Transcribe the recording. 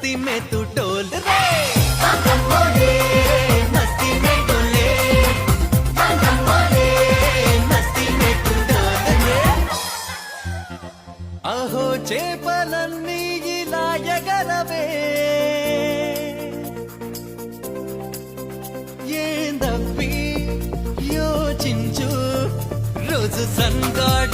मस्ती में तू डोल रे बम बोले मस्ती में डोले बम बोले मस्ती में तू डोल रे अहो చేపలన్నీ ఇలా ఎగరవే ఏందప్పి యోచించు రోజు సన్గాడ్